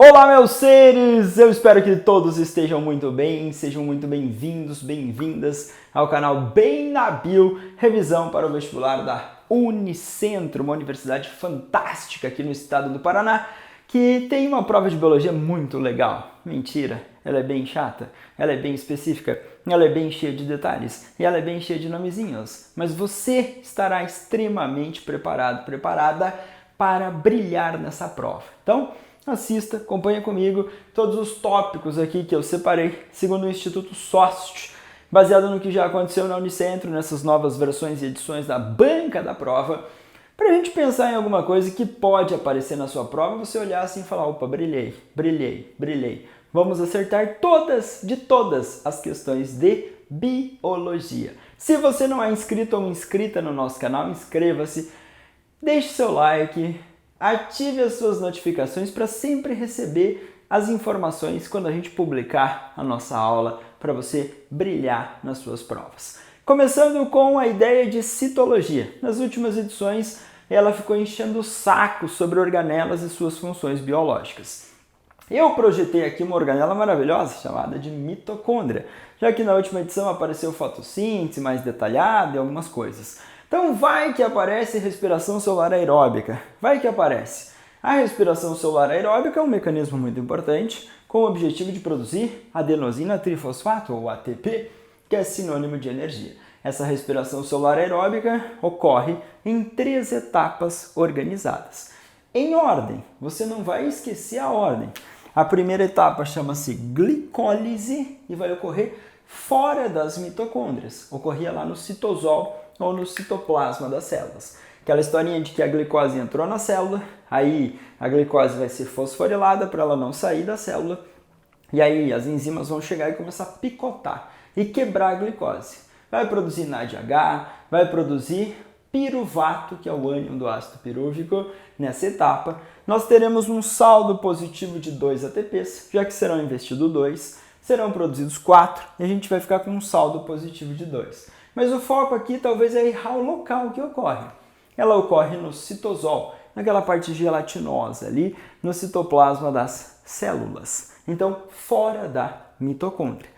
Olá, meus seres! Eu espero que todos estejam muito bem, sejam muito bem-vindos, bem-vindas ao canal Bem na Bio, revisão para o vestibular da Unicentro, uma universidade fantástica aqui no estado do Paraná, que tem uma prova de biologia muito legal. Mentira, ela é bem chata, ela é bem específica, ela é bem cheia de detalhes e ela é bem cheia de nomezinhos. Mas você estará extremamente preparado, preparada para brilhar nessa prova. Então, assista, acompanha comigo todos os tópicos aqui que eu separei segundo o Instituto SOST, baseado no que já aconteceu na Unicentro, nessas novas versões e edições da banca da prova, para a gente pensar em alguma coisa que pode aparecer na sua prova, você olhar assim e falar, opa, brilhei, brilhei, brilhei. Vamos acertar todas as questões de biologia. Se você não é inscrito ou inscrita no nosso canal, inscreva-se, deixe seu like, ative as suas notificações para sempre receber as informações quando a gente publicar a nossa aula para você brilhar nas suas provas. Começando com a ideia de citologia. Nas últimas edições, ela ficou enchendo o saco sobre organelas e suas funções biológicas. Eu projetei aqui uma organela maravilhosa chamada de mitocôndria, já que na última edição apareceu fotossíntese mais detalhada e algumas coisas. Então vai que aparece respiração celular aeróbica, vai que aparece. A respiração celular aeróbica é um mecanismo muito importante com o objetivo de produzir adenosina trifosfato, ou ATP, que é sinônimo de energia. Essa respiração celular aeróbica ocorre em 3 etapas organizadas. Em ordem, você não vai esquecer a ordem. A primeira etapa chama-se glicólise e vai ocorrer fora das mitocôndrias. Ocorria lá no citosol ou no citoplasma das células. Aquela historinha de que a glicose entrou na célula, aí a glicose vai ser fosforilada para ela não sair da célula, e aí as enzimas vão chegar e começar a picotar e quebrar a glicose. Vai produzir NADH, vai produzir piruvato, que é o ânion do ácido pirúvico. Nessa etapa, nós teremos um saldo positivo de 2 ATPs, já que serão investidos 2, serão produzidos 4 e a gente vai ficar com um saldo positivo de 2. Mas o foco aqui talvez é errar o local que ocorre. Ela ocorre no citosol, naquela parte gelatinosa ali, no citoplasma das células. Então, fora da mitocôndria.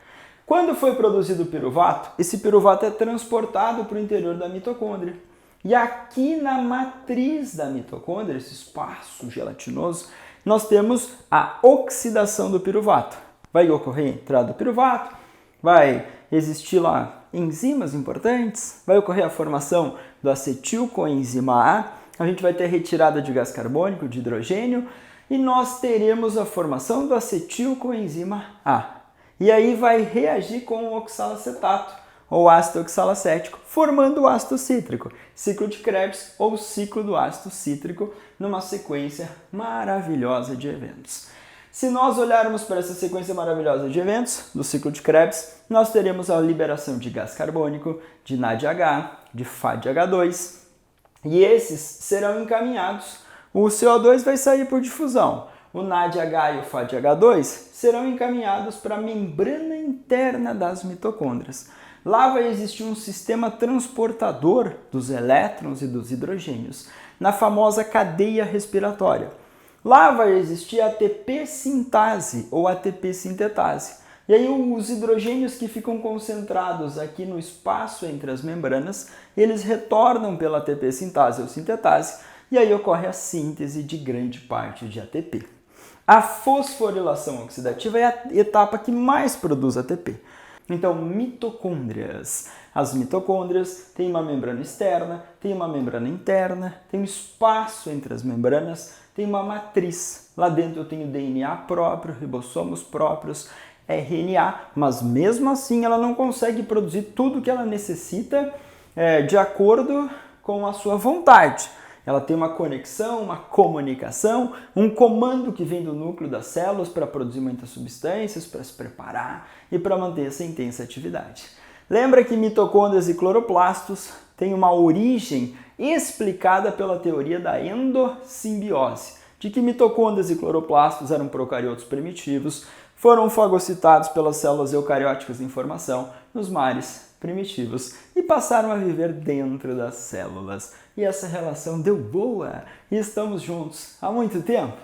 Quando foi produzido o piruvato, esse piruvato é transportado para o interior da mitocôndria. E aqui na matriz da mitocôndria, esse espaço gelatinoso, nós temos a oxidação do piruvato. Vai ocorrer a entrada do piruvato, vai existir lá enzimas importantes, vai ocorrer a formação do acetilcoenzima A gente vai ter retirada de gás carbônico, de hidrogênio, e nós teremos a formação do acetilcoenzima A. E aí vai reagir com o oxalacetato, ou ácido oxalacético, formando o ácido cítrico, ciclo de Krebs ou ciclo do ácido cítrico, numa sequência maravilhosa de eventos. Se nós olharmos para essa sequência maravilhosa de eventos do ciclo de Krebs, nós teremos a liberação de gás carbônico, de NADH, de FADH2, e esses serão encaminhados. O CO2 vai sair por difusão. O NADH e o FADH2 serão encaminhados para a membrana interna das mitocôndrias. Lá vai existir um sistema transportador dos elétrons e dos hidrogênios, na famosa cadeia respiratória. Lá vai existir a ATP sintase ou ATP sintetase. E aí os hidrogênios que ficam concentrados aqui no espaço entre as membranas, eles retornam pela ATP sintase ou sintetase, e aí ocorre a síntese de grande parte de ATP. A fosforilação oxidativa é a etapa que mais produz ATP. Então, mitocôndrias. As mitocôndrias têm uma membrana externa, tem uma membrana interna, tem um espaço entre as membranas, tem uma matriz. Lá dentro eu tenho DNA próprio, ribossomos próprios, RNA, mas mesmo assim ela não consegue produzir tudo que ela necessita de acordo com a sua vontade. Ela tem uma conexão, uma comunicação, um comando que vem do núcleo das células para produzir muitas substâncias, para se preparar e para manter essa intensa atividade. Lembra que mitocôndrias e cloroplastos têm uma origem explicada pela teoria da endossimbiose, de que mitocôndrias e cloroplastos eram procariotos primitivos, foram fagocitados pelas células eucarióticas em formação nos mares primitivos e passaram a viver dentro das células. E essa relação deu boa e estamos juntos há muito tempo,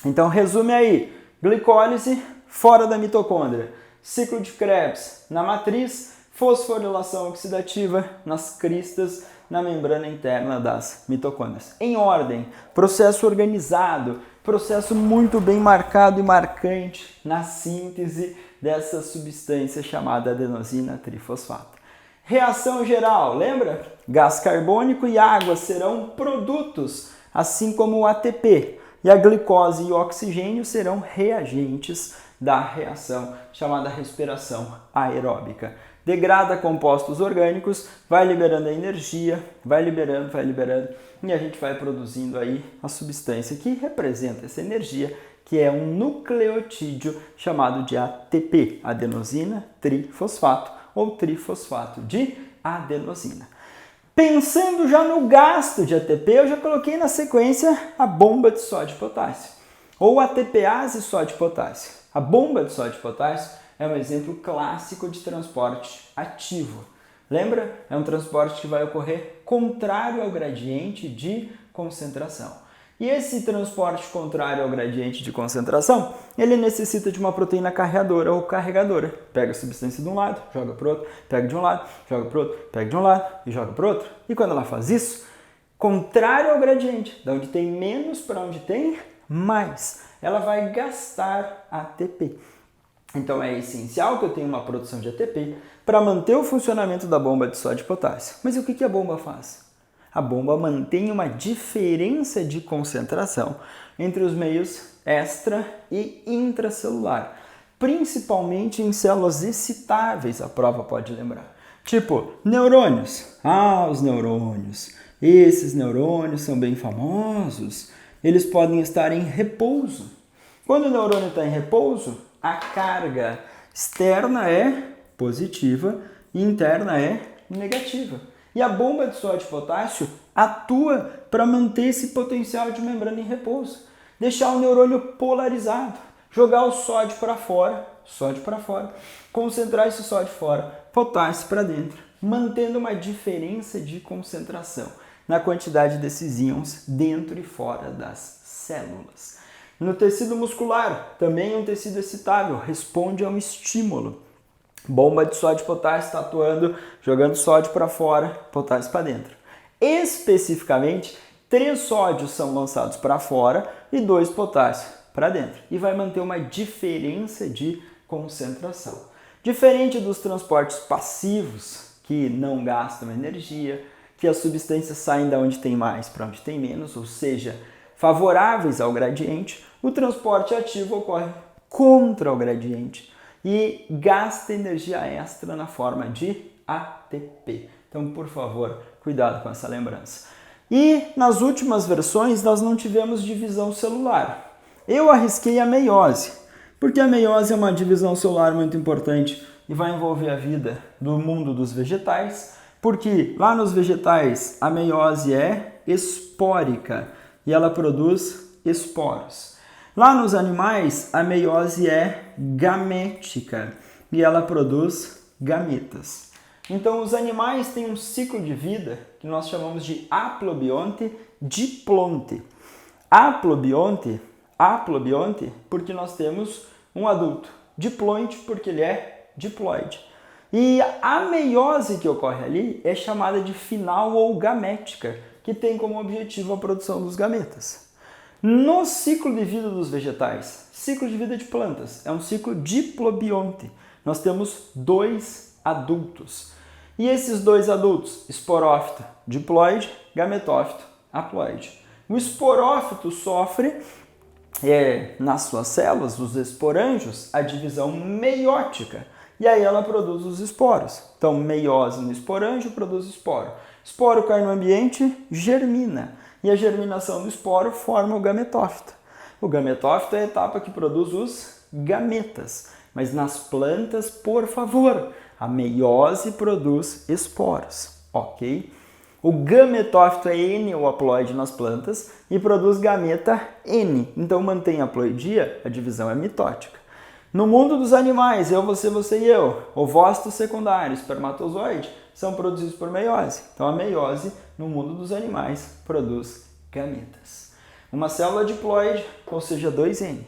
Então, resume aí, glicólise fora da mitocôndria, ciclo de Krebs na matriz, fosforilação oxidativa nas cristas, na membrana interna das mitocôndrias. Em ordem, processo organizado, processo muito bem marcado e marcante na síntese dessa substância chamada adenosina trifosfato. Reação geral, lembra? Gás carbônico e água serão produtos, assim como o ATP. E a glicose e o oxigênio serão reagentes da reação chamada respiração aeróbica. Degrada compostos orgânicos, vai liberando a energia, vai liberando, e a gente vai produzindo aí a substância que representa essa energia, que é um nucleotídeo chamado de ATP, adenosina trifosfato ou trifosfato de adenosina. Pensando já no gasto de ATP, eu já coloquei na sequência a bomba de sódio e potássio, ou ATPase sódio e potássio. A bomba de sódio e potássio é um exemplo clássico de transporte ativo. Lembra? É um transporte que vai ocorrer contrário ao gradiente de concentração. E esse transporte contrário ao gradiente de concentração, ele necessita de uma proteína carreadora ou carregadora. Pega a substância de um lado, joga para o outro, pega de um lado, joga para o outro, pega de um lado e joga para o outro. E quando ela faz isso, contrário ao gradiente, da onde tem menos para onde tem mais, ela vai gastar ATP. Então é essencial que eu tenha uma produção de ATP para manter o funcionamento da bomba de sódio e potássio. Mas o que a bomba faz? A bomba mantém uma diferença de concentração entre os meios extra e intracelular, principalmente em células excitáveis, a prova pode lembrar. Tipo, neurônios. Os neurônios. Esses neurônios são bem famosos. Eles podem estar em repouso. Quando o neurônio está em repouso, a carga externa é positiva e interna é negativa. E a bomba de sódio e potássio atua para manter esse potencial de membrana em repouso, deixar o neurônio polarizado, jogar o sódio para fora, concentrar esse sódio fora, potássio para dentro, mantendo uma diferença de concentração na quantidade desses íons dentro e fora das células. No tecido muscular, também é um tecido excitável, responde a um estímulo. Bomba de sódio e potássio está atuando, jogando sódio para fora, potássio para dentro. Especificamente, 3 sódios são lançados para fora e 2 potássios para dentro. E vai manter uma diferença de concentração. Diferente dos transportes passivos, que não gastam energia, que as substâncias saem da onde tem mais para onde tem menos, ou seja, favoráveis ao gradiente, o transporte ativo ocorre contra o gradiente e gasta energia extra na forma de ATP. Então, por favor, cuidado com essa lembrança. E nas últimas versões nós não tivemos divisão celular. Eu arrisquei a meiose, porque a meiose é uma divisão celular muito importante e vai envolver a vida do mundo dos vegetais, porque lá nos vegetais a meiose é espórica e ela produz esporos. Lá nos animais, a meiose é gamética e ela produz gametas. Então, os animais têm um ciclo de vida que nós chamamos de haplobionte, diplonte. Haplobionte porque nós temos um adulto. Diplonte porque ele é diploide. E a meiose que ocorre ali é chamada de final ou gamética, que tem como objetivo a produção dos gametas. No ciclo de vida dos vegetais, ciclo de vida de plantas, é um ciclo diplobionte. Nós temos 2 adultos. E esses 2 adultos, esporófito, diploide, gametófito, haploide. O esporófito sofre, nas suas células, os esporângios, a divisão meiótica. E aí ela produz os esporos. Então, meiose no esporângio produz esporo. Esporo cai no ambiente, germina. E a germinação do esporo forma o gametófito. O gametófito é a etapa que produz os gametas. Mas nas plantas, por favor, a meiose produz esporos, ok? O gametófito é N ou haploide nas plantas e produz gameta N. Então mantém a haploidia, a divisão é mitótica. No mundo dos animais, eu, você e eu, ovócito secundário, espermatozoide, são produzidos por meiose. Então a meiose, no mundo dos animais, produz gametas. Uma célula diploide, ou seja, 2N.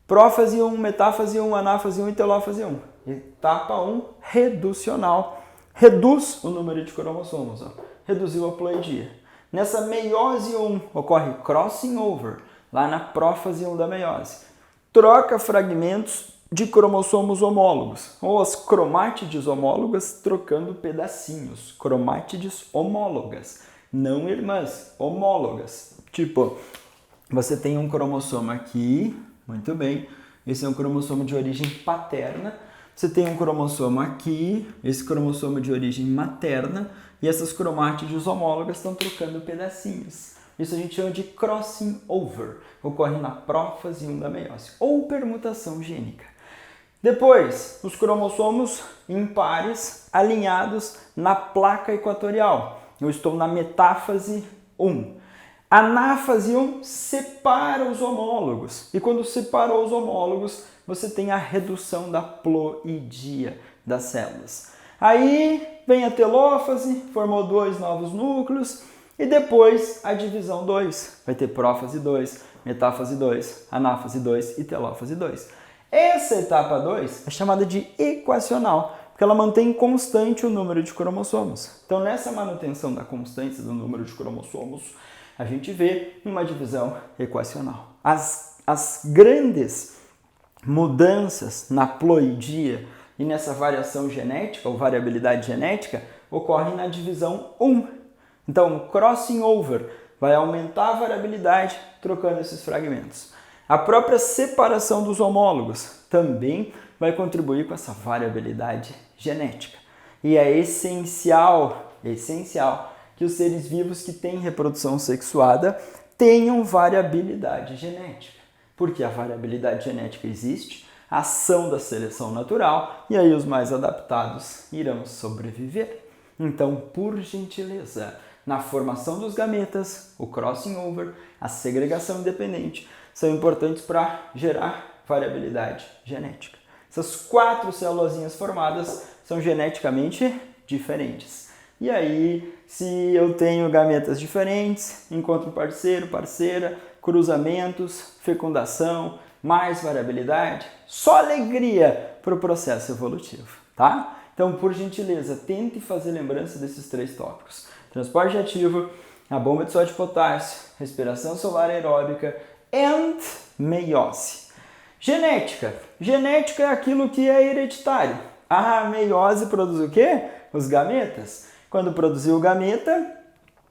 Prófase 1, metáfase 1, anáfase 1 e telófase 1. Etapa 1, reducional. Reduz o número de cromossomos, ó. Reduziu a ploidia. Nessa meiose 1 ocorre crossing over, lá na prófase 1 da meiose. Troca fragmentos de cromossomos homólogos, ou as cromátides homólogas trocando pedacinhos. Cromátides homólogas, não irmãs, homólogas. Tipo, você tem um cromossomo aqui, muito bem, esse é um cromossomo de origem paterna. Você tem um cromossomo aqui, esse cromossomo de origem materna, e essas cromátides homólogas estão trocando pedacinhos. Isso a gente chama de crossing over, ocorre na prófase 1 da meiose, ou permutação gênica. Depois, os cromossomos impares alinhados na placa equatorial. Eu estou na metáfase 1. A anáfase 1 separa os homólogos. E quando separou os homólogos, você tem a redução da ploidia das células. Aí vem a telófase, formou 2 novos núcleos. E depois a divisão 2. Vai ter prófase 2, metáfase 2, anáfase 2 e telófase 2. Essa etapa 2 é chamada de equacional, porque ela mantém constante o número de cromossomos. Então, nessa manutenção da constância do número de cromossomos, a gente vê uma divisão equacional. As grandes mudanças na ploidia e nessa variação genética, ou variabilidade genética, ocorrem na divisão 1. Então, crossing over vai aumentar a variabilidade trocando esses fragmentos. A própria separação dos homólogos também vai contribuir com essa variabilidade genética. E é essencial que os seres vivos que têm reprodução sexuada tenham variabilidade genética. Porque a variabilidade genética existe, a ação da seleção natural, e aí os mais adaptados irão sobreviver. Então, por gentileza, na formação dos gametas, o crossing over, a segregação independente, são importantes para gerar variabilidade genética. Essas 4 células formadas são geneticamente diferentes. E aí, se eu tenho gametas diferentes, encontro parceiro, parceira, cruzamentos, fecundação, mais variabilidade, só alegria para o processo evolutivo, tá? Então, por gentileza, tente fazer lembrança desses 3 tópicos. Transporte ativo, a bomba de sódio e potássio, respiração solar aeróbica e meiose. Genética. Genética é aquilo que é hereditário. A meiose produz o quê? Os gametas. Quando produzir o gameta,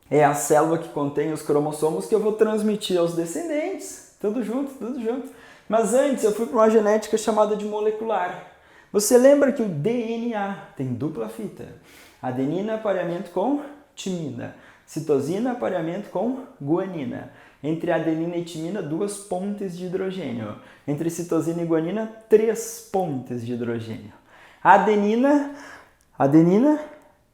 é a célula que contém os cromossomos que eu vou transmitir aos descendentes. Tudo junto, tudo junto. Mas antes eu fui para uma genética chamada de molecular. Você lembra que o DNA tem dupla fita. Adenina, pareamento com timina. Citosina, pareamento com guanina. Entre adenina e timina, 2 pontes de hidrogênio. Entre citosina e guanina, 3 pontes de hidrogênio. Adenina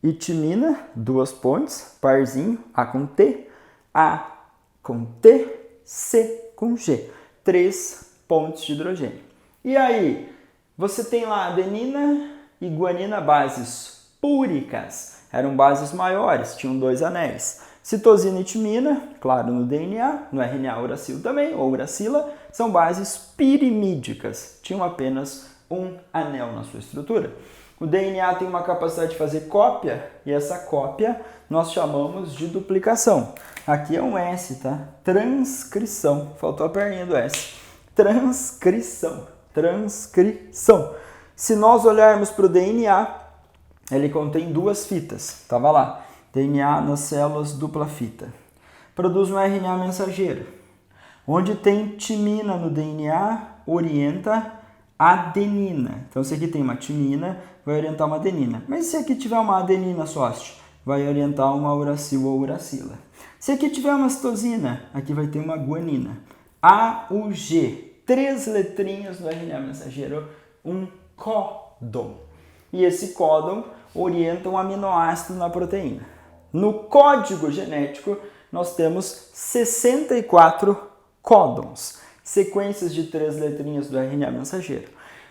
e timina, 2 pontes, parzinho, A com T, A com T, C com G. 3 pontes de hidrogênio. E aí, você tem lá adenina e guanina, bases púricas. Eram bases maiores, tinham 2 anéis. Citosina e timina, claro, no DNA, no RNA uracilo também, ou uracila, são bases pirimídicas, tinham apenas um anel na sua estrutura. O DNA tem uma capacidade de fazer cópia, e essa cópia nós chamamos de duplicação. Aqui é um S, tá? Transcrição, faltou a perninha do S. Transcrição. Se nós olharmos para o DNA, ele contém 2 fitas, estava lá. DNA nas células dupla fita. Produz um RNA mensageiro. Onde tem timina no DNA, orienta adenina. Então, se aqui tem uma timina, vai orientar uma adenina. Mas se aqui tiver uma adenina sócio, vai orientar uma uracilo ou uracila. Se aqui tiver uma citosina, aqui vai ter uma guanina. AUG, 3 letrinhas no RNA mensageiro, um códon. E esse códon orienta um aminoácido na proteína. No código genético, nós temos 64 códons, sequências de 3 letrinhas do RNA mensageiro.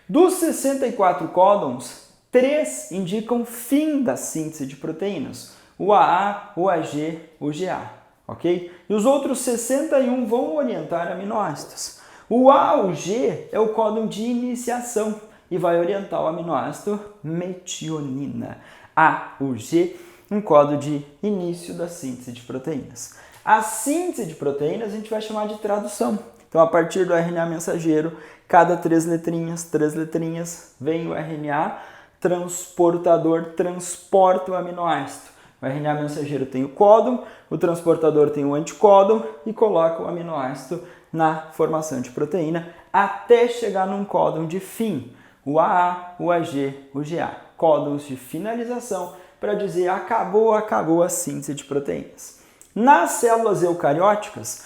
Dos 64 códons, 3 indicam fim da síntese de proteínas, o AA, o AG, o GA. ok? E os outros 61 vão orientar aminoácidos. O A, o G, é o códon de iniciação e vai orientar o aminoácido metionina. A, o G, um códon de início da síntese de proteínas. A síntese de proteínas a gente vai chamar de tradução. Então, a partir do RNA mensageiro, cada três letrinhas, vem o RNA transportador, transporta o aminoácido. O RNA mensageiro tem o códon, o transportador tem o anticódon e coloca o aminoácido na formação de proteína até chegar num códon de fim, o AA, o AG, o GA. Códons de finalização para dizer acabou a síntese de proteínas. Nas células eucarióticas,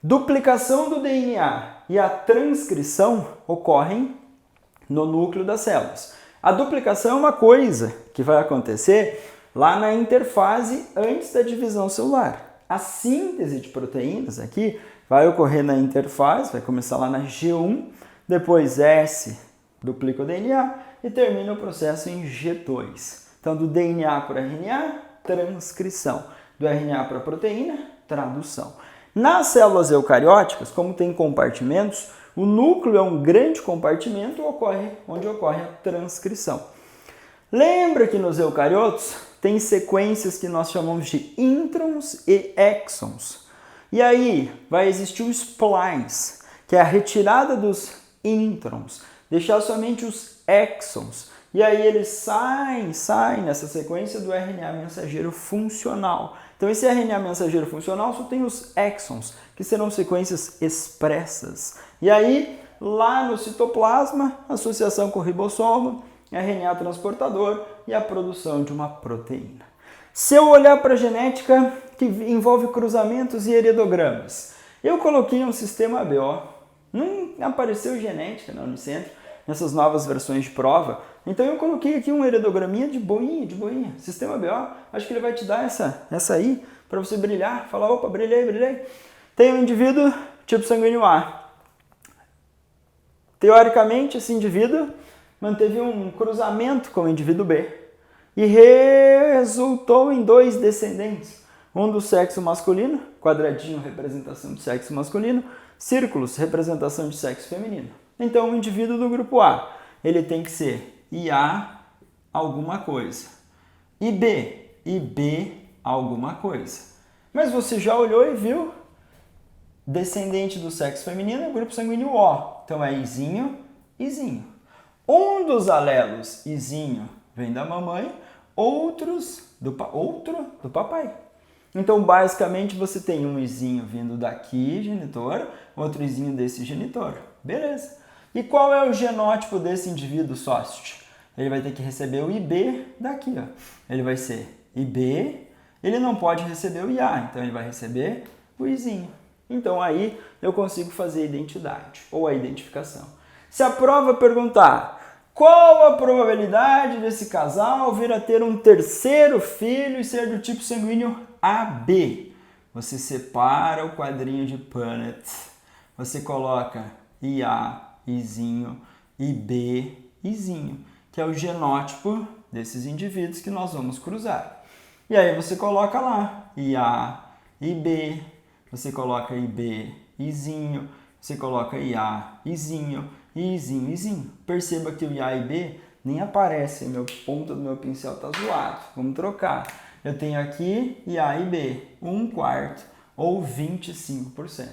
duplicação do DNA e a transcrição ocorrem no núcleo das células. A duplicação é uma coisa que vai acontecer lá na interfase antes da divisão celular. A síntese de proteínas aqui vai ocorrer na interfase, vai começar lá na G1, depois S duplica o DNA e termina o processo em G2. Então, do DNA para RNA, transcrição. Do RNA para proteína, tradução. Nas células eucarióticas, como tem compartimentos, o núcleo é um grande compartimento onde ocorre a transcrição. Lembra que nos eucariotos tem sequências que nós chamamos de introns e exons. E aí vai existir o splice, que é a retirada dos introns, deixar somente os exons. E aí eles saem nessa sequência do RNA mensageiro funcional. Então esse RNA mensageiro funcional só tem os exons, que serão sequências expressas. E aí, lá no citoplasma, associação com o ribossomo, RNA transportador e a produção de uma proteína. Se eu olhar para a genética que envolve cruzamentos e heridogramas, eu coloquei um sistema ABO, não apareceu genética na Unicentro, nessas novas versões de prova, então eu coloquei aqui um heridograminha de boinha, sistema ABO, acho que ele vai te dar essa aí, para você brilhar, falar, opa, brilhei. Tem um indivíduo tipo sanguíneo A. Teoricamente, esse indivíduo manteve um cruzamento com o indivíduo B e resultou em 2 descendentes. Um do sexo masculino, quadradinho, representação de sexo masculino, círculos, representação de sexo feminino. Então, o indivíduo do grupo A, ele tem que ser IA alguma coisa, IB alguma coisa. Mas você já olhou e viu? Descendente do sexo feminino é o grupo sanguíneo O. Então, é Izinho. Um dos alelos, Izinho, vem da mamãe, outro do papai. Então, basicamente, você tem um Izinho vindo daqui, genitor, outro Izinho desse genitor. Beleza. E qual é o genótipo desse indivíduo sócito? Ele vai ter que receber o IB daqui, ó. Ele vai ser IB, ele não pode receber o IA, então ele vai receber o Izinho. Então, aí eu consigo fazer a identidade ou a identificação. Se a prova perguntar qual a probabilidade desse casal vir a ter um terceiro filho e ser do tipo sanguíneo AB, você separa o quadrinho de Punnett, você coloca IA, Izinho, IB, Izinho, que é o genótipo desses indivíduos que nós vamos cruzar. E aí você coloca lá IA, IB, você coloca IB, Izinho, você coloca IA, Izinho, Izinho. Perceba que o IA e B nem aparece, a ponta do meu pincel está zoado. Vamos trocar. Eu tenho aqui IA e B, 1/4 ou 25%.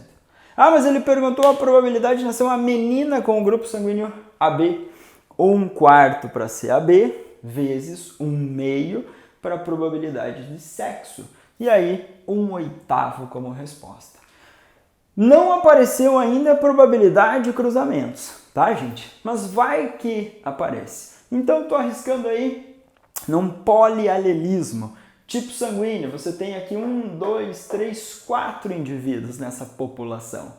Ah, mas ele perguntou a probabilidade de nascer uma menina com o grupo sanguíneo AB. 1/4 para ser AB, vezes 1/2 para a probabilidade de sexo. E aí, 1/8 como resposta. Não apareceu ainda a probabilidade de cruzamentos, tá, gente? Mas vai que aparece. Então, estou arriscando aí num polialelismo. Tipo sanguíneo, você tem aqui 1, 2, 3, 4 indivíduos nessa população.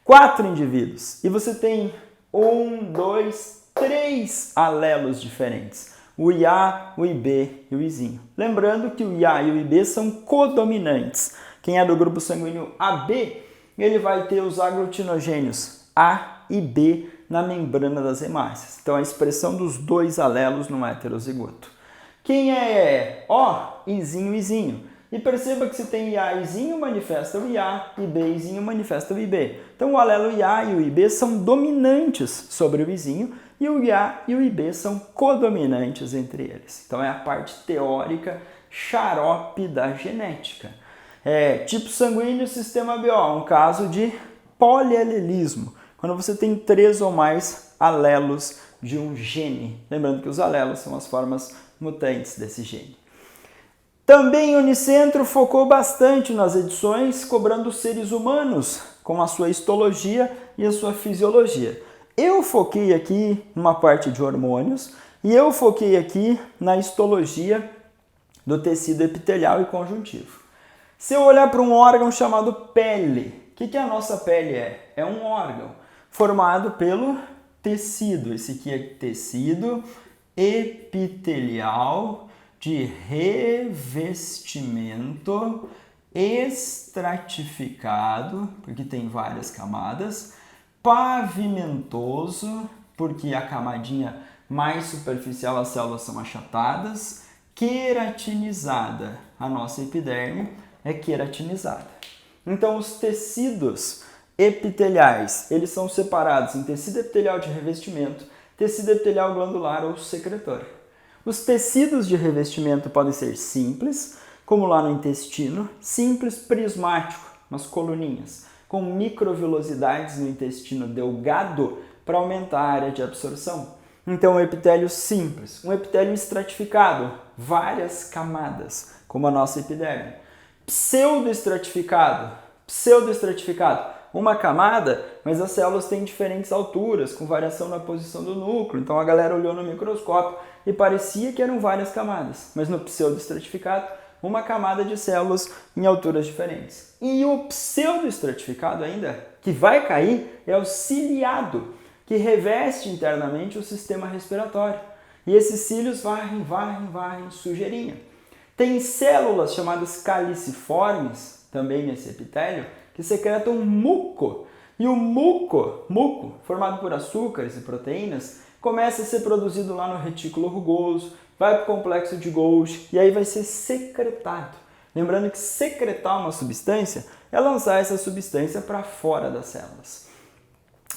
4 indivíduos. E você tem 1, 2, 3 alelos diferentes. O IA, o IB e o Izinho. Lembrando que o IA e o IB são codominantes. Quem é do grupo sanguíneo AB, ele vai ter os aglutinogênios A e B na membrana das hemácias. Então, a expressão dos 2 alelos no heterozigoto. Quem é O? Izinho. E perceba que se tem IAzinho, manifesta o IA, e Bzinho manifesta o IB. Então o alelo IA e o IB são dominantes sobre o Izinho, e o IA e o IB são codominantes entre eles. Então é a parte teórica xarope da genética. Tipo sanguíneo, sistema BO, um caso de polialelismo, quando você tem 3 ou mais alelos de um gene. Lembrando que os alelos são as formas mutantes desse gene. Também o Unicentro focou bastante nas edições, cobrando os seres humanos com a sua histologia e a sua fisiologia. Eu foquei aqui numa parte de hormônios e eu foquei aqui na histologia do tecido epitelial e conjuntivo. Se eu olhar para um órgão chamado pele, o que a nossa pele é? É um órgão formado pelo tecido. Esse aqui é tecido epitelial de revestimento estratificado, porque tem várias camadas, pavimentoso, porque a camadinha mais superficial as células são achatadas, queratinizada. A nossa epiderme é queratinizada. Então os tecidos epiteliais, eles são separados em tecido epitelial de revestimento, tecido epitelial glandular ou secretor. Os tecidos de revestimento podem ser simples, como lá no intestino, simples prismático, umas coluninhas, com microvilosidades no intestino delgado para aumentar a área de absorção. Então, um epitélio simples, um epitélio estratificado, várias camadas, como a nossa epiderme. Pseudoestratificado, uma camada, mas as células têm diferentes alturas, com variação na posição do núcleo. Então a galera olhou no microscópio e parecia que eram várias camadas, mas no pseudoestratificado, uma camada de células em alturas diferentes. E o pseudoestratificado ainda, que vai cair, é o ciliado, que reveste internamente o sistema respiratório. E esses cílios varrem sujeirinha. Tem células chamadas caliciformes, também nesse epitélio, que secretam muco. E o muco, formado por açúcares e proteínas, começa a ser produzido lá no retículo rugoso, vai para o complexo de Golgi e aí vai ser secretado. Lembrando que secretar uma substância é lançar essa substância para fora das células.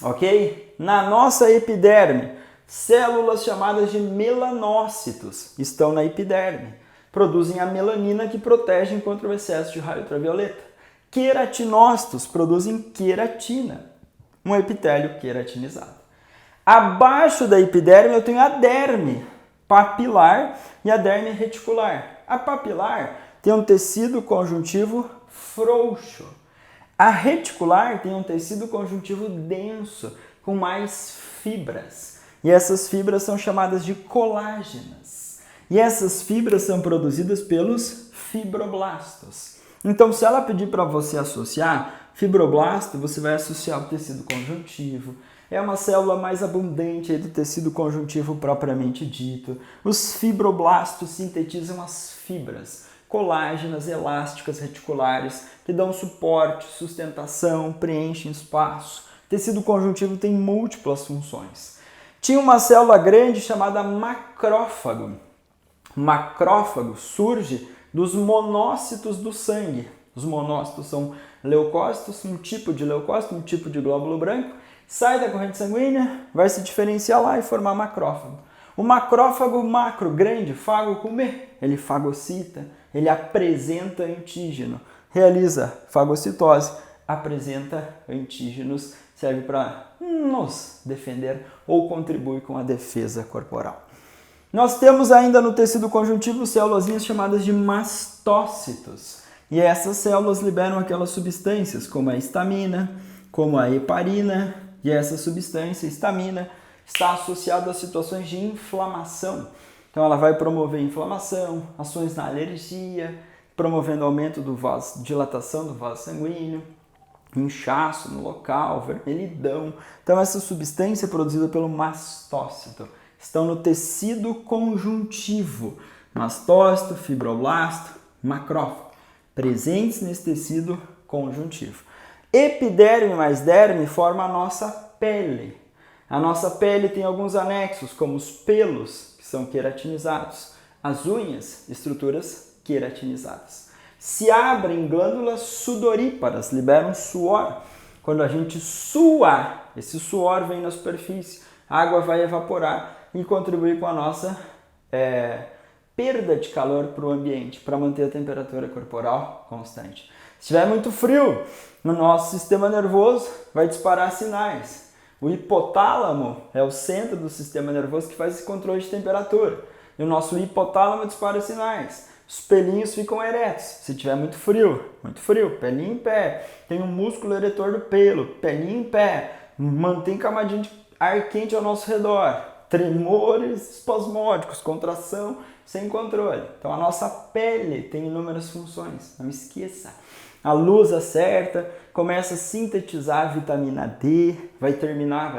Ok? Na nossa epiderme, células chamadas de melanócitos estão na epiderme. Produzem a melanina que protege contra o excesso de raio ultravioleta. Queratinócitos produzem queratina, um epitélio queratinizado. Abaixo da epiderme eu tenho a derme papilar e a derme reticular. A papilar tem um tecido conjuntivo frouxo. A reticular tem um tecido conjuntivo denso, com mais fibras. E essas fibras são chamadas de colágenas. E essas fibras são produzidas pelos fibroblastos. Então, se ela pedir para você associar fibroblasto, você vai associar o tecido conjuntivo. É uma célula mais abundante aí do tecido conjuntivo propriamente dito. Os fibroblastos sintetizam as fibras, colágenas, elásticas, reticulares, que dão suporte, sustentação, preenchem espaço. O tecido conjuntivo tem múltiplas funções. Tinha uma célula grande chamada macrófago. Macrófago surge dos monócitos do sangue. Os monócitos são leucócitos, um tipo de leucócito, um tipo de glóbulo branco, sai da corrente sanguínea, vai se diferenciar lá e formar macrófago. O macrófago macro, grande, fago com M, ele fagocita, ele apresenta antígeno, realiza fagocitose, apresenta antígenos, serve para nos defender ou contribui com a defesa corporal. Nós temos ainda no tecido conjuntivo células chamadas de mastócitos. E essas células liberam aquelas substâncias como a histamina, como a heparina. E essa substância, histamina, está associada a situações de inflamação. Então ela vai promover inflamação, ações na alergia, promovendo aumento do vaso, dilatação do vaso sanguíneo, inchaço no local, vermelhidão. Então essa substância é produzida pelo mastócito. Estão no tecido conjuntivo, mastócito, fibroblasto, macrófago, presentes nesse tecido conjuntivo. Epiderme mais derme forma a nossa pele. A nossa pele tem alguns anexos, como os pelos, que são queratinizados, as unhas, estruturas queratinizadas. Se abrem glândulas sudoríparas, liberam suor. Quando a gente sua, esse suor vem na superfície, a água vai evaporar e contribuir com a nossa perda de calor para o ambiente, para manter a temperatura corporal constante. Se estiver muito frio, o nosso sistema nervoso vai disparar sinais. O hipotálamo é o centro do sistema nervoso que faz esse controle de temperatura. E o nosso hipotálamo dispara sinais. Os pelinhos ficam eretos. Se tiver muito frio, pelinho em pé. Tem um músculo eretor do pelo, pelinho em pé. Mantém camadinha de ar quente ao nosso redor. Tremores espasmódicos, contração sem controle. Então a nossa pele tem inúmeras funções, não esqueça. A luz acerta, começa a sintetizar a vitamina D, vai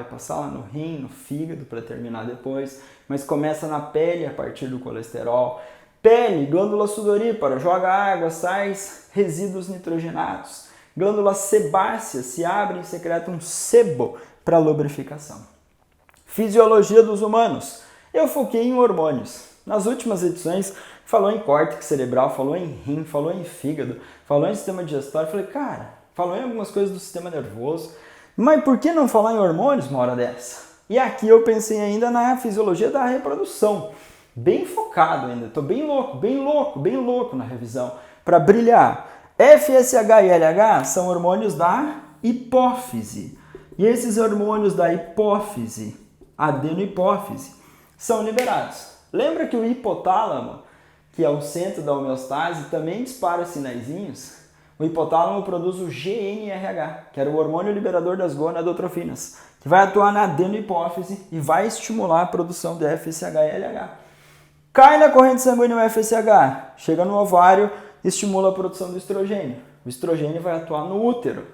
passar lá no rim, no fígado para terminar depois, mas começa na pele a partir do colesterol. Pele, glândula sudorípara, joga água, sais resíduos nitrogenados. Glândulas sebáceas se abrem e secretam sebo para lubrificação. Fisiologia dos humanos. Eu foquei em hormônios. Nas últimas edições, falou em córtex cerebral, falou em rim, falou em fígado, falou em sistema digestório. Falei, cara, falou em algumas coisas do sistema nervoso, mas por que não falar em hormônios uma hora dessa? E aqui eu pensei ainda na fisiologia da reprodução. Bem focado ainda, tô bem louco na revisão, para brilhar. FSH e LH são hormônios da hipófise. E esses hormônios da hipófise, adenohipófise, são liberados. Lembra que o hipotálamo, que é o centro da homeostase, também dispara sinaizinhos? O hipotálamo produz o GnRH, que era o hormônio liberador das gonadotrofinas, que vai atuar na adenohipófise e vai estimular a produção de FSH e LH. Cai na corrente sanguínea o FSH, chega no ovário, estimula a produção do estrogênio. O estrogênio vai atuar no útero.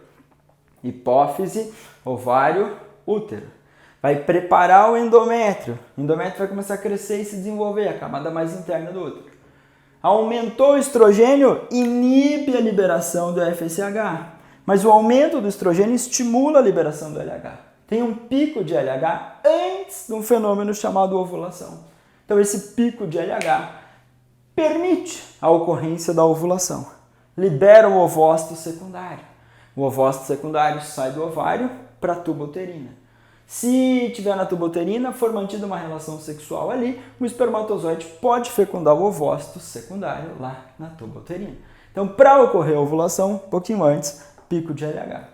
Hipófise, ovário, útero. Vai preparar o endométrio. O endométrio vai começar a crescer e se desenvolver, a camada mais interna do útero. Aumentou o estrogênio, inibe a liberação do FSH. Mas o aumento do estrogênio estimula a liberação do LH. Tem um pico de LH antes de um fenômeno chamado ovulação. Então esse pico de LH permite a ocorrência da ovulação. Libera o ovócito secundário. O ovócito secundário sai do ovário para a tuba uterina. Se tiver na tuba uterina, for mantida uma relação sexual ali, o espermatozoide pode fecundar o ovócito secundário lá na tuba uterina. Então, para ocorrer a ovulação, um pouquinho antes, pico de LH.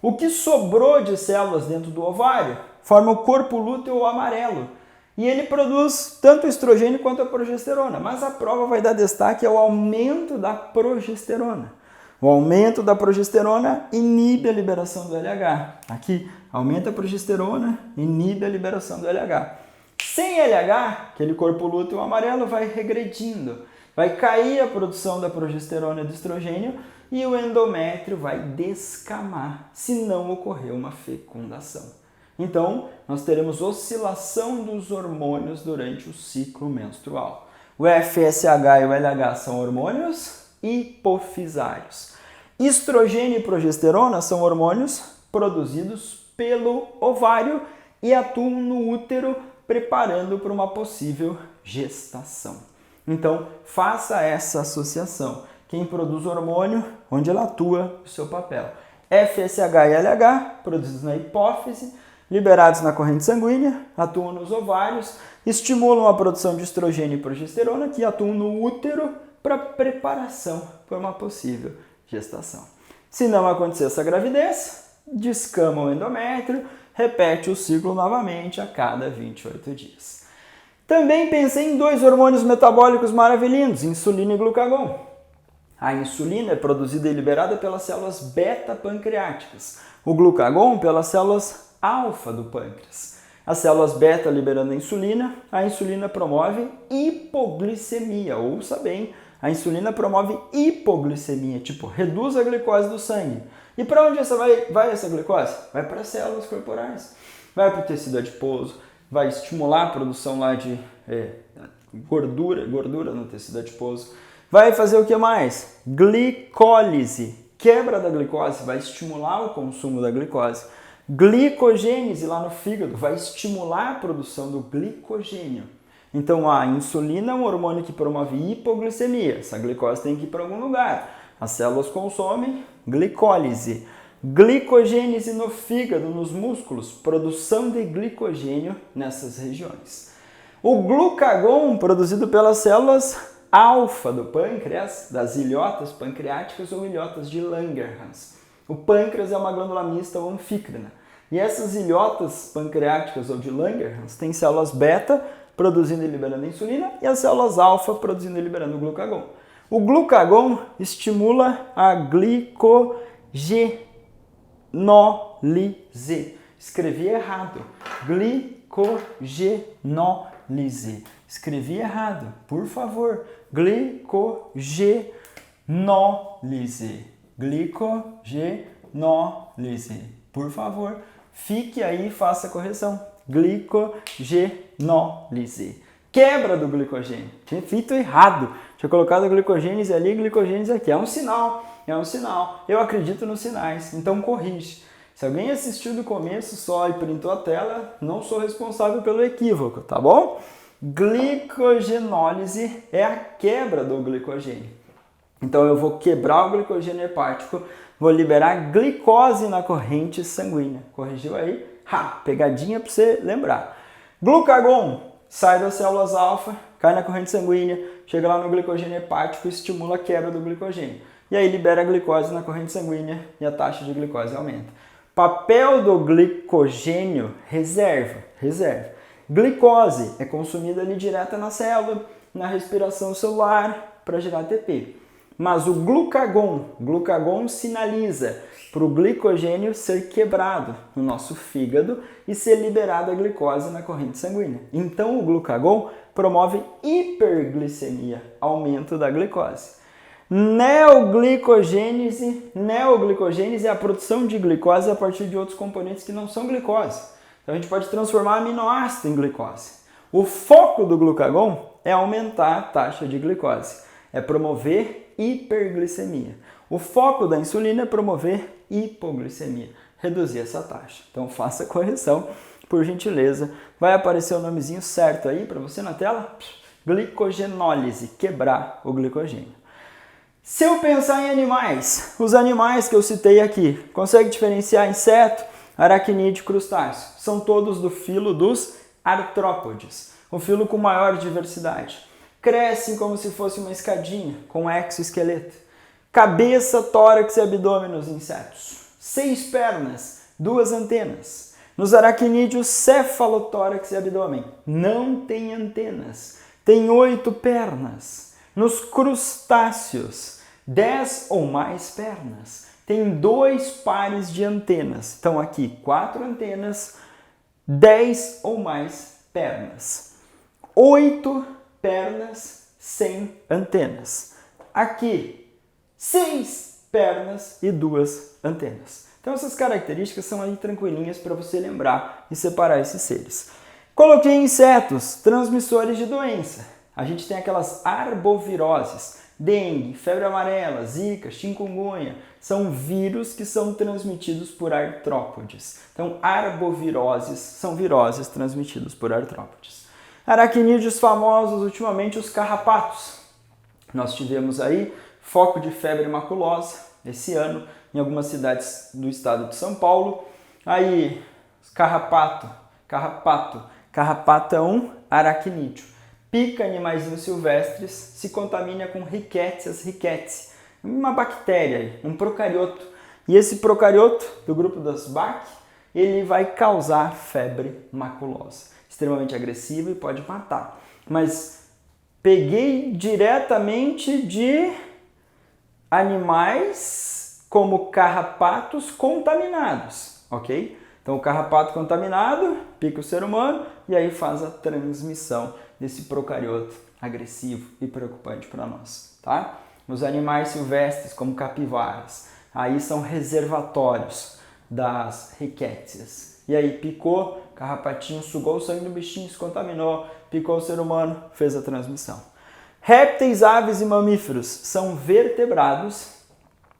O que sobrou de células dentro do ovário forma o corpo lúteo amarelo. E ele produz tanto o estrogênio quanto a progesterona. Mas a prova vai dar destaque ao aumento da progesterona. O aumento da progesterona inibe a liberação do LH. Aqui, aumenta a progesterona, inibe a liberação do LH. Sem LH, aquele corpo lúteo amarelo vai regredindo. Vai cair a produção da progesterona e do estrogênio e o endométrio vai descamar, se não ocorrer uma fecundação. Então, nós teremos oscilação dos hormônios durante o ciclo menstrual. O FSH e o LH são hormônios hipofisários. Estrogênio e progesterona são hormônios produzidos pelo ovário e atuam no útero, preparando para uma possível gestação. Então, faça essa associação. Quem produz hormônio, onde ela atua, o seu papel. FSH e LH, produzidos na hipófise, liberados na corrente sanguínea, atuam nos ovários, estimulam a produção de estrogênio e progesterona, que atuam no útero para preparação para uma possível gestação. Se não acontecer essa gravidez, descama o endométrio, repete o ciclo novamente a cada 28 dias. Também pensei em dois hormônios metabólicos maravilhosos, insulina e glucagon. A insulina é produzida e liberada pelas células beta-pancreáticas, o glucagon pelas células alfa do pâncreas. As células beta liberando a insulina promove hipoglicemia. Ouça bem, a insulina promove hipoglicemia, tipo, reduz a glicose do sangue. E para onde vai essa glicose? Vai para as células corporais, vai para o tecido adiposo, vai estimular a produção lá de gordura no tecido adiposo. Vai fazer o que mais? Glicólise, quebra da glicose, vai estimular o consumo da glicose. Glicogênese lá no fígado, vai estimular a produção do glicogênio. Então a insulina é um hormônio que promove hipoglicemia, essa glicose tem que ir para algum lugar. As células consomem glicólise. Glicogênese no fígado, nos músculos, produção de glicogênio nessas regiões. O glucagon, produzido pelas células alfa do pâncreas, das ilhotas pancreáticas ou ilhotas de Langerhans. O pâncreas é uma glândula mista ou anfícrina. E essas ilhotas pancreáticas ou de Langerhans têm células beta produzindo e liberando insulina e as células alfa produzindo e liberando glucagon. O glucagon estimula a glicogenólise. Escrevi errado. Glicogenólise. Escrevi errado. Por favor. Glicogenólise. Glicogenólise. Por favor. Fique aí e faça a correção. Glicogenólise. Quebra do glicogênio. Tinha feito errado. Tinha colocado a glicogênese ali e a glicogênese aqui. É um sinal. É um sinal. Eu acredito nos sinais. Então corrige. Se alguém assistiu do começo só e printou a tela, não sou responsável pelo equívoco, tá bom? Glicogenólise é a quebra do glicogênio. Então eu vou quebrar o glicogênio hepático, vou liberar glicose na corrente sanguínea. Corrigiu aí? Pegadinha para você lembrar. Glucagon sai das células alfa, cai na corrente sanguínea, chega lá no glicogênio hepático e estimula a quebra do glicogênio. E aí libera a glicose na corrente sanguínea e a taxa de glicose aumenta. Papel do glicogênio, reserva. Glicose é consumida ali direta na célula, na respiração celular, para gerar ATP. Mas o glucagon sinaliza para o glicogênio ser quebrado no nosso fígado e ser liberada a glicose na corrente sanguínea. Então o glucagon promove hiperglicemia, aumento da glicose. Neoglicogênese é a produção de glicose a partir de outros componentes que não são glicose. Então a gente pode transformar aminoácido em glicose. O foco do glucagon é aumentar a taxa de glicose, é promover hiperglicemia. O foco da insulina é promover hipoglicemia, reduzir essa taxa. Então faça a correção, por gentileza. Vai aparecer o nomezinho certo aí para você na tela. Glicogenólise, quebrar o glicogênio. Se eu pensar em animais, os animais que eu citei aqui, consegue diferenciar inseto, aracnídeo e crustáceo? São todos do filo dos artrópodes, o filo com maior diversidade. Crescem como se fosse uma escadinha, com exoesqueleto. Cabeça, tórax e abdômen nos insetos. 6 pernas, 2 antenas. Nos aracnídeos, cefalotórax e abdômen. Não tem antenas. Tem 8 pernas. Nos crustáceos, 10 ou mais pernas. Tem 2 pares de antenas. Então aqui, 4 antenas, 10 ou mais pernas. 8 pernas sem antenas. Aqui, 6 pernas e 2 antenas. Então essas características são aí tranquilinhas para você lembrar e separar esses seres. Coloquei insetos, transmissores de doença. A gente tem aquelas arboviroses, dengue, febre amarela, zika, chikungunya. São vírus que são transmitidos por artrópodes. Então arboviroses são viroses transmitidas por artrópodes. Aracnídeos famosos, ultimamente os carrapatos. Nós tivemos aí foco de febre maculosa esse ano em algumas cidades do estado de São Paulo. Aí, carrapato é um aracnídeo. Pica animaizinhos silvestres, se contamina com Rickettsia rickettsii, uma bactéria, um procarioto. E esse procarioto, do grupo das BAC, ele vai causar febre maculosa, extremamente agressiva e pode matar. Mas peguei diretamente de animais como carrapatos contaminados, ok? Então o carrapato contaminado pica o ser humano e aí faz a transmissão desse procarioto agressivo e preocupante para nós, tá? Os animais silvestres como capivaras, aí são reservatórios das riquéttsias. E aí picou, carrapatinho sugou o sangue do bichinho, se contaminou, picou o ser humano, fez a transmissão. Répteis, aves e mamíferos são vertebrados,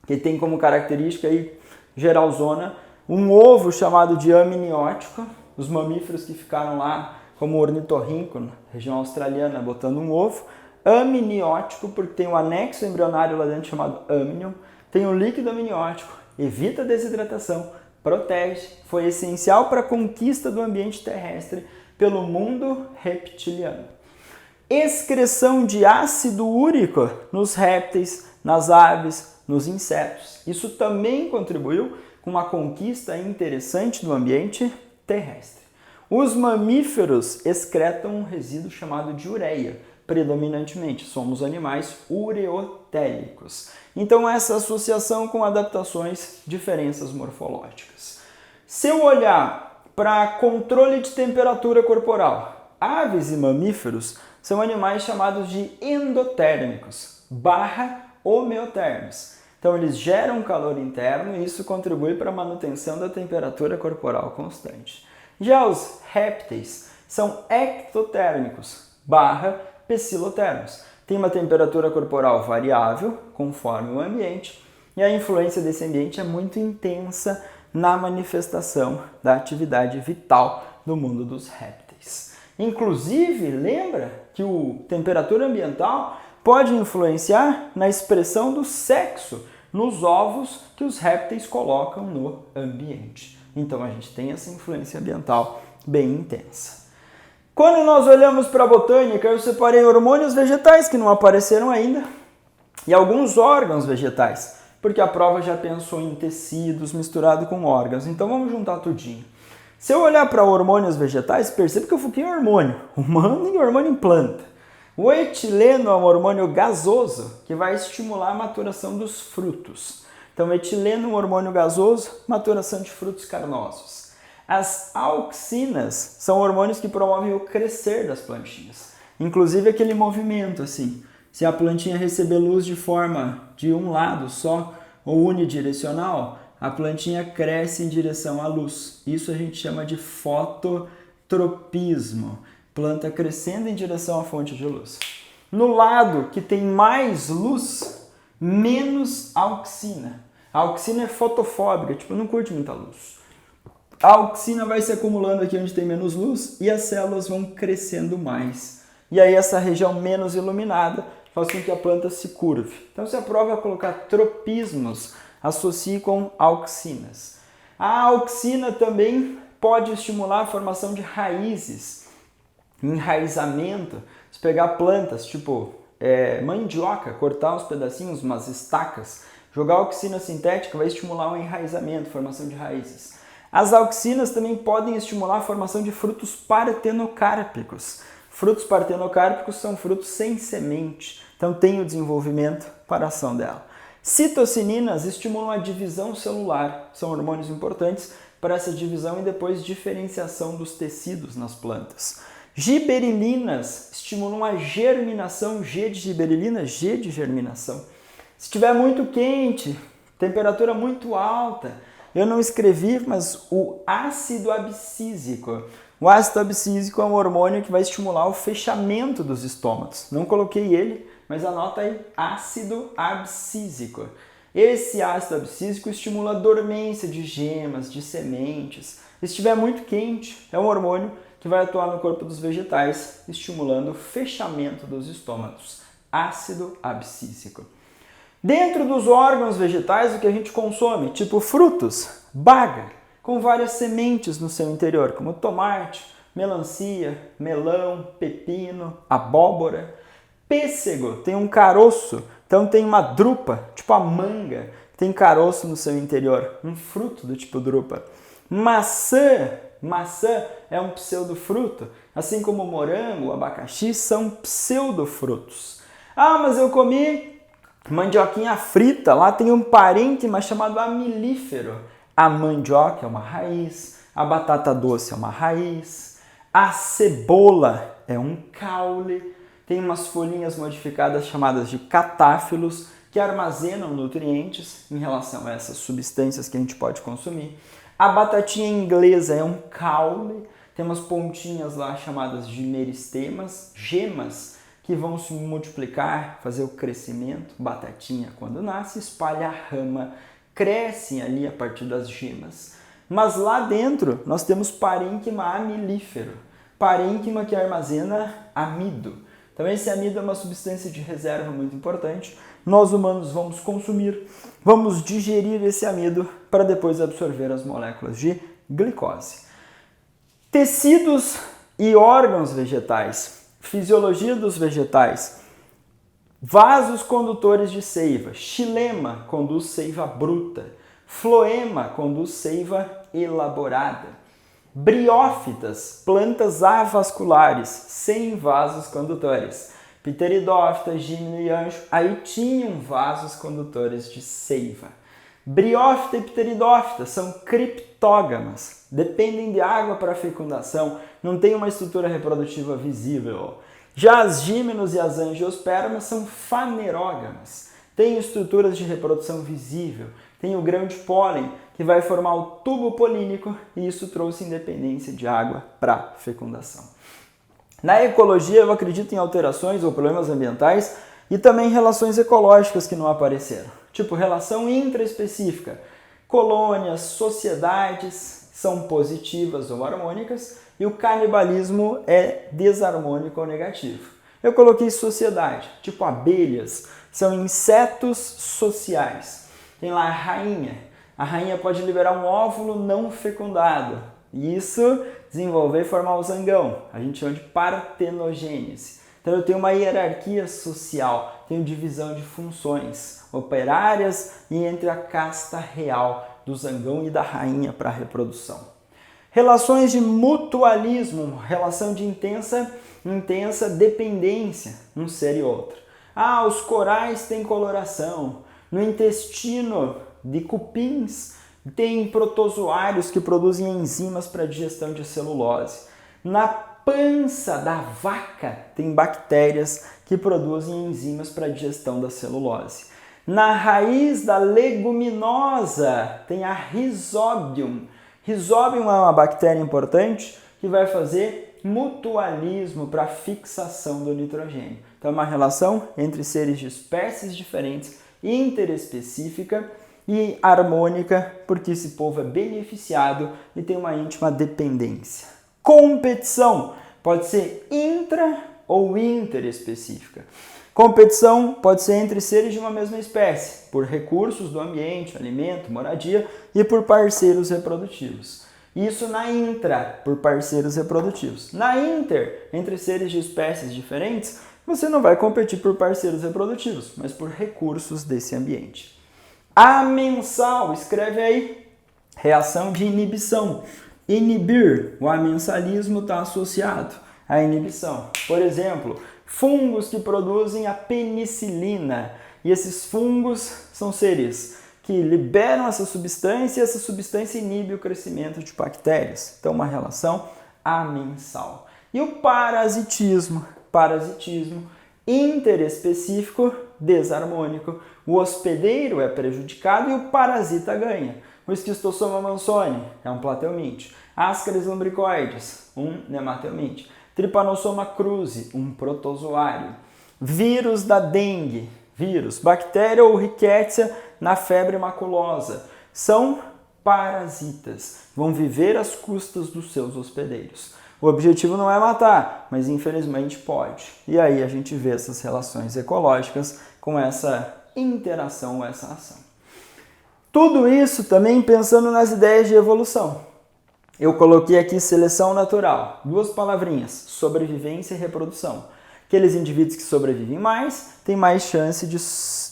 que tem como característica aí, geralzona, um ovo chamado de amniótico. Os mamíferos que ficaram lá, como o ornitorrinco, na região australiana, botando um ovo, amniótico, porque tem um anexo embrionário lá dentro chamado amnion, tem um líquido amniótico, evita a desidratação, protege, foi essencial para a conquista do ambiente terrestre pelo mundo reptiliano. Excreção de ácido úrico nos répteis, nas aves, nos insetos. Isso também contribuiu com uma conquista interessante do ambiente terrestre. Os mamíferos excretam um resíduo chamado de ureia, predominantemente. Somos animais ureotélicos. Então, essa associação com adaptações, diferenças morfológicas. Se eu olhar para controle de temperatura corporal, aves e mamíferos são animais chamados de endotérmicos / homeotérmicos. Então, eles geram calor interno e isso contribui para a manutenção da temperatura corporal constante. Já os répteis são ectotérmicos / pecilotérmicos. Tem uma temperatura corporal variável, conforme o ambiente, e a influência desse ambiente é muito intensa na manifestação da atividade vital do mundo dos répteis. Inclusive, lembra que a temperatura ambiental pode influenciar na expressão do sexo nos ovos que os répteis colocam no ambiente. Então a gente tem essa influência ambiental bem intensa. Quando nós olhamos para a botânica, eu separei hormônios vegetais que não apareceram ainda e alguns órgãos vegetais, porque a prova já pensou em tecidos misturado com órgãos. Então vamos juntar tudinho. Se eu olhar para hormônios vegetais, perceba que eu foquei em hormônio humano e hormônio em planta. O etileno é um hormônio gasoso que vai estimular a maturação dos frutos. Então, etileno é um hormônio gasoso, maturação de frutos carnosos. As auxinas são hormônios que promovem o crescer das plantinhas. Inclusive aquele movimento assim. Se a plantinha receber luz de forma de um lado só ou unidirecional, a plantinha cresce em direção à luz. Isso a gente chama de fototropismo. Planta crescendo em direção à fonte de luz. No lado que tem mais luz, menos auxina. A auxina é fotofóbica, tipo, não curte muita luz. A auxina vai se acumulando aqui onde tem menos luz e as células vão crescendo mais. E aí essa região menos iluminada faz com que a planta se curve. Então, se a prova é colocar tropismos, associe com auxinas. A auxina também pode estimular a formação de raízes, enraizamento. Se pegar plantas, tipo mandioca, cortar uns pedacinhos, umas estacas, jogar auxina sintética vai estimular o enraizamento, formação de raízes. As auxinas também podem estimular a formação de frutos partenocárpicos. Frutos partenocárpicos são frutos sem semente, então tem o desenvolvimento para a ação dela. Citocininas estimulam a divisão celular, são hormônios importantes para essa divisão e depois diferenciação dos tecidos nas plantas. Giberilinas estimulam a germinação, G de giberilina, G de germinação. Se estiver muito quente, temperatura muito alta, eu não escrevi, mas o ácido abscísico. O ácido abscísico é um hormônio que vai estimular o fechamento dos estômagos. Não coloquei ele, mas anota aí, ácido abscísico. Esse ácido abscísico estimula a dormência de gemas, de sementes. Se estiver muito quente, é um hormônio que vai atuar no corpo dos vegetais, estimulando o fechamento dos estômagos. Ácido abscísico. Dentro dos órgãos vegetais, o que a gente consome? Tipo frutos, baga, com várias sementes no seu interior, como tomate, melancia, melão, pepino, abóbora. Pêssego tem um caroço, então tem uma drupa, tipo a manga, tem caroço no seu interior, um fruto do tipo drupa. Maçã é um pseudofruto, assim como morango, abacaxi são pseudofrutos. Ah, mas eu comi mandioquinha frita, lá tem um parênquima chamado amilífero. A mandioca é uma raiz, a batata doce é uma raiz, a cebola é um caule, tem umas folhinhas modificadas chamadas de catáfilos que armazenam nutrientes em relação a essas substâncias que a gente pode consumir. A batatinha inglesa é um caule, tem umas pontinhas lá chamadas de meristemas, gemas, que vão se multiplicar, fazer o crescimento. Batatinha, quando nasce, espalha a rama, crescem ali a partir das gemas. Mas lá dentro nós temos parênquima amilífero, parênquima que armazena amido. Então esse amido é uma substância de reserva muito importante. Nós humanos vamos consumir, vamos digerir esse amido para depois absorver as moléculas de glicose. Tecidos e órgãos vegetais, fisiologia dos vegetais, vasos condutores de seiva, xilema conduz seiva bruta, floema conduz seiva elaborada, briófitas, plantas avasculares, sem vasos condutores, pteridófita, gímeno e anjo, aí tinham vasos condutores de seiva. Briófita e pteridófita são criptógamas, dependem de água para fecundação, não tem uma estrutura reprodutiva visível. Já as gímenos e as angiospermas são fanerógamas, têm estruturas de reprodução visível, tem o grão de pólen que vai formar o tubo polínico e isso trouxe independência de água para fecundação. Na ecologia eu acredito em alterações ou problemas ambientais e também relações ecológicas que não apareceram, tipo relação intraespecífica. Colônias, sociedades são positivas ou harmônicas e o canibalismo é desarmônico ou negativo. Eu coloquei sociedade, tipo abelhas, são insetos sociais. Tem lá a rainha pode liberar um óvulo não fecundado e isso desenvolver e formar o zangão, a gente chama de partenogênese. Então eu tenho uma hierarquia social, tenho divisão de funções operárias e entre a casta real do zangão e da rainha para a reprodução. Relações de mutualismo, relação de intensa dependência um ser e outro. Ah, os corais têm coloração. No intestino de cupins tem protozoários que produzem enzimas para digestão de celulose. Na pança da vaca tem bactérias que produzem enzimas para digestão da celulose. Na raiz da leguminosa tem a Rhizobium. Rhizobium é uma bactéria importante que vai fazer mutualismo para fixação do nitrogênio. Então é uma relação entre seres de espécies diferentes, interespecífica e harmônica, porque esse povo é beneficiado e tem uma íntima dependência. Competição pode ser intra ou interespecífica. Competição pode ser entre seres de uma mesma espécie, por recursos do ambiente, alimento, moradia e por parceiros reprodutivos. Isso na intra, por parceiros reprodutivos. Na inter, entre seres de espécies diferentes, você não vai competir por parceiros reprodutivos, mas por recursos desse ambiente. Amensal, escreve aí, reação de inibição. Inibir, o amensalismo está associado à inibição. Por exemplo, fungos que produzem a penicilina. E esses fungos são seres que liberam essa substância e essa substância inibe o crescimento de bactérias. Então, uma relação amensal. E o parasitismo. Parasitismo interespecífico, desarmônico. O hospedeiro é prejudicado e o parasita ganha. O Esquistossoma mansoni é um platelminte. Ascaris lumbricoides, um nematelminte. Trypanosoma cruzi, um protozoário. Vírus da dengue, bactéria ou rickettsia na febre maculosa. São parasitas, vão viver às custas dos seus hospedeiros. O objetivo não é matar, mas infelizmente pode. E aí a gente vê essas relações ecológicas com essa interação, essa ação. Tudo isso também pensando nas ideias de evolução. Eu coloquei aqui seleção natural, duas palavrinhas, sobrevivência e reprodução. Aqueles indivíduos que sobrevivem mais têm mais chance de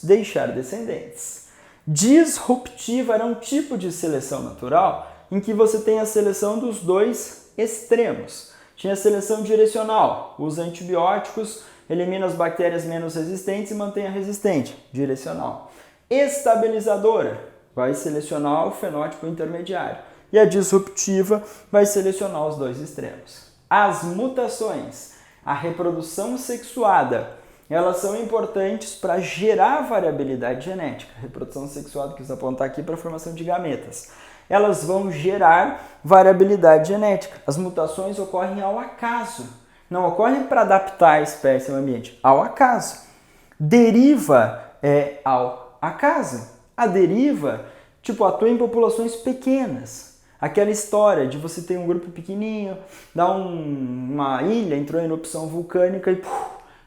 deixar descendentes. Disruptiva era um tipo de seleção natural em que você tem a seleção dos dois extremos. Tinha a seleção direcional, usa antibióticos, elimina as bactérias menos resistentes e mantém a resistente, direcional. Estabilizadora, vai selecionar o fenótipo intermediário. E a disruptiva vai selecionar os dois extremos. As mutações, a reprodução sexuada, elas são importantes para gerar variabilidade genética. A reprodução sexuada, quis apontar aqui para a formação de gametas. Elas vão gerar variabilidade genética. As mutações ocorrem ao acaso. Não ocorrem para adaptar a espécie ao ambiente, ao acaso. Deriva é ao acaso. A deriva, atua em populações pequenas. Aquela história de você ter um grupo pequenininho, dá uma ilha, entrou em erupção vulcânica e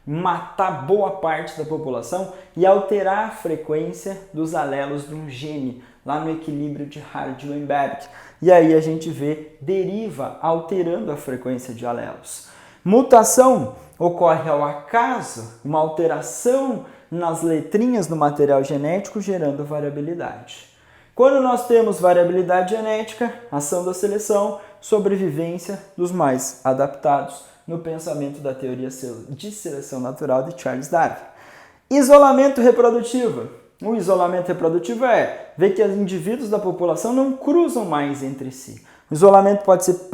matar boa parte da população e alterar a frequência dos alelos de um gene, lá no equilíbrio de Hardy-Weinberg. E aí a gente vê deriva alterando a frequência de alelos. Mutação ocorre ao acaso, uma alteração nas letrinhas do material genético gerando variabilidade. Quando nós temos variabilidade genética, ação da seleção, sobrevivência dos mais adaptados no pensamento da teoria de seleção natural de Charles Darwin. Isolamento reprodutivo. O isolamento reprodutivo é ver que os indivíduos da população não cruzam mais entre si. O isolamento pode ser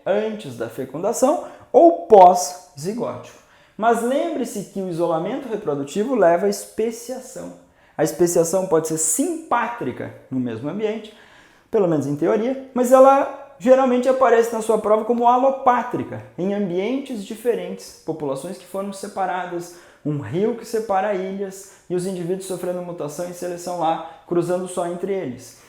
antes da fecundação ou pós-zigótico. Mas lembre-se que o isolamento reprodutivo leva à especiação. A especiação pode ser simpátrica no mesmo ambiente, pelo menos em teoria, mas ela geralmente aparece na sua prova como alopátrica, em ambientes diferentes, populações que foram separadas, um rio que separa ilhas e os indivíduos sofrendo mutação e seleção lá, cruzando só entre eles.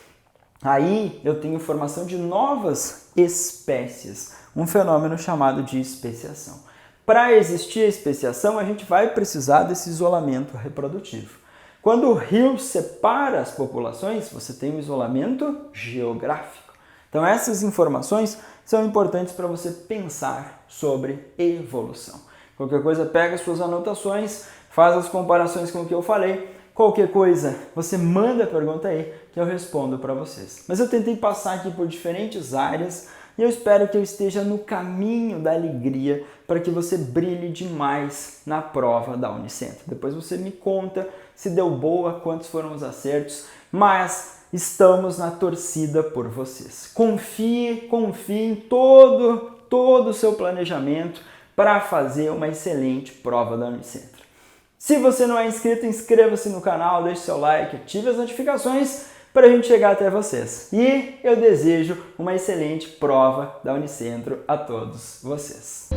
Aí eu tenho formação de novas espécies, um fenômeno chamado de especiação. Para existir a especiação, a gente vai precisar desse isolamento reprodutivo. Quando o rio separa as populações, você tem um isolamento geográfico. Então essas informações são importantes para você pensar sobre evolução. Qualquer coisa, pega suas anotações, faz as comparações com o que eu falei. Qualquer coisa, você manda a pergunta aí que eu respondo para vocês. Mas eu tentei passar aqui por diferentes áreas e eu espero que eu esteja no caminho da alegria para que você brilhe demais na prova da Unicentro. Depois você me conta se deu boa, quantos foram os acertos, mas estamos na torcida por vocês. Confie em todo o seu planejamento para fazer uma excelente prova da Unicentro. Se você não é inscrito, inscreva-se no canal, deixe seu like, ative as notificações para a gente chegar até vocês. E eu desejo uma excelente prova da Unicentro a todos vocês.